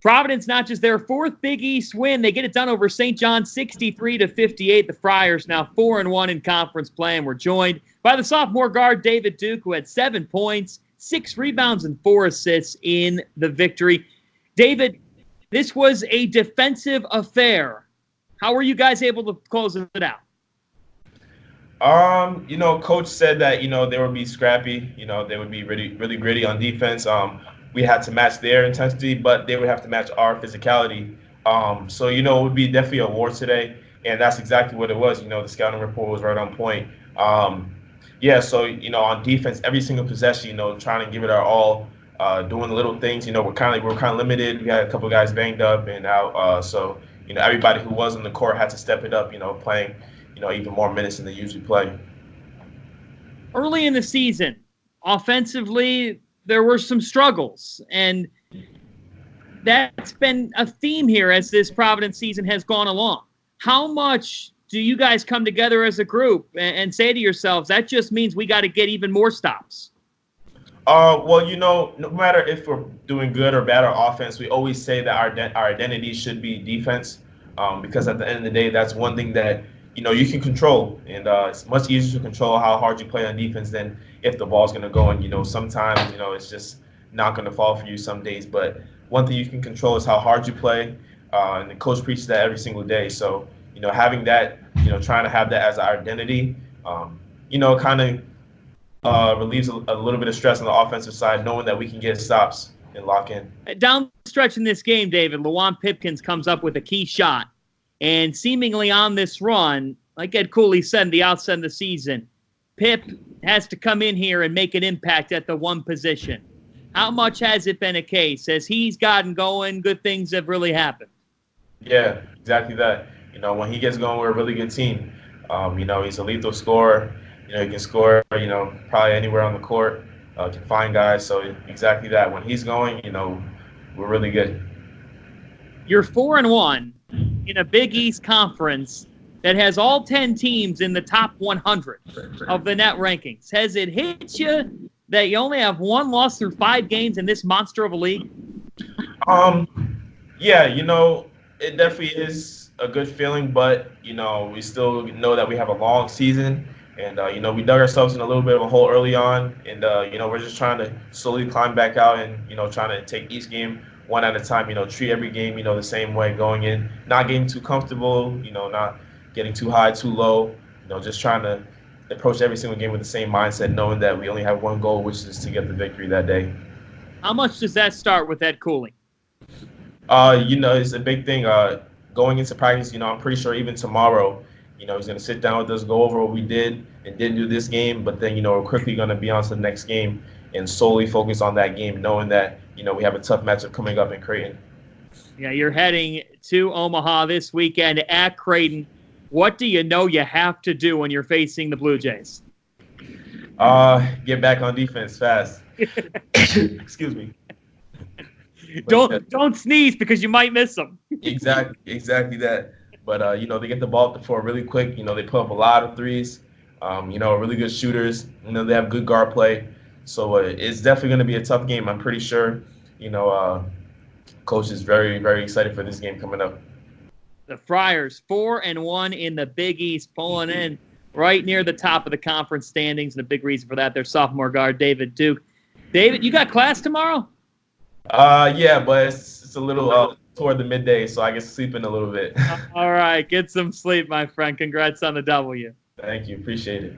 Providence notches their fourth Big East win. They get it done over St. John 63-58. The Friars now 4-1 in conference play, and we're joined by the sophomore guard David Duke, who had 7 points, 6 rebounds, and 4 assists in the victory. David, this was a defensive affair. How were you guys able to close it out? Coach said that, they would be scrappy. They would be really, really gritty on defense. We had to match their intensity, but they would have to match our physicality. It would be definitely a war today, and that's exactly what it was. The scouting report was right on point. On defense, every single possession, trying to give it our all, doing the little things. We're kind of limited. We had a couple guys banged up and out. Everybody who was on the court had to step it up. Playing, even more minutes than they usually play. Early in the season, offensively, there were some struggles, and that's been a theme here as this Providence season has gone along. How much do you guys come together as a group and say to yourselves, that just means we got to get even more stops? No matter if we're doing good or bad on offense, we always say that our identity should be defense, because at the end of the day, that's one thing that you can control, and it's much easier to control how hard you play on defense than if the ball's going to go. And sometimes it's just not going to fall for you some days. But one thing you can control is how hard you play, and the coach preaches that every single day. So having that, trying to have that as our identity, kind of relieves a little bit of stress on the offensive side, knowing that we can get stops and lock in. Down the stretch in this game, David, Lawan Pipkins comes up with a key shot. And seemingly on this run, like Ed Cooley said in the outset of the season, Pip has to come in here and make an impact at the one position. How much has it been a case? As he's gotten going, good things have really happened. Yeah, exactly that. When he gets going, we're a really good team. He's a lethal scorer. He can score, probably anywhere on the court. Can find guys. So exactly that. When he's going, we're really good. You're 4-1 in a Big East conference that has all 10 teams in the top 100 of the net rankings. Has it hit you that you only have one loss through 5 games in this monster of a league? Yeah, it definitely is a good feeling, but, we still know that we have a long season, and, we dug ourselves in a little bit of a hole early on, and, we're just trying to slowly climb back out and, trying to take each game one at a time, treat every game, the same way going in, not getting too comfortable, not getting too high, too low, just trying to approach every single game with the same mindset, knowing that we only have one goal, which is to get the victory that day. How much does that start with Ed Cooley? It's a big thing. Going into practice, I'm pretty sure even tomorrow, he's going to sit down with us, go over what we did and didn't do this game, but then, we're quickly going to be on to the next game and solely focus on that game, knowing that, we have a tough matchup coming up in Creighton. Yeah, you're heading to Omaha this weekend at Creighton. What do you know you have to do when you're facing the Blue Jays? Get back on defense fast. Excuse me. Don't sneeze because you might miss them. Exactly that. But, they get the ball up the floor really quick. They put up a lot of threes, really good shooters. They have good guard play. So it's definitely going to be a tough game. I'm pretty sure, Coach is very, very excited for this game coming up. The Friars 4-1 in the Big East, pulling in right near the top of the conference standings. And a big reason for that, their sophomore guard, David Duke. David, you got class tomorrow? Yeah, but it's a little toward the midday, so I get sleeping a little bit. All right, get some sleep, my friend. Congrats on the W. Thank you. Appreciate it.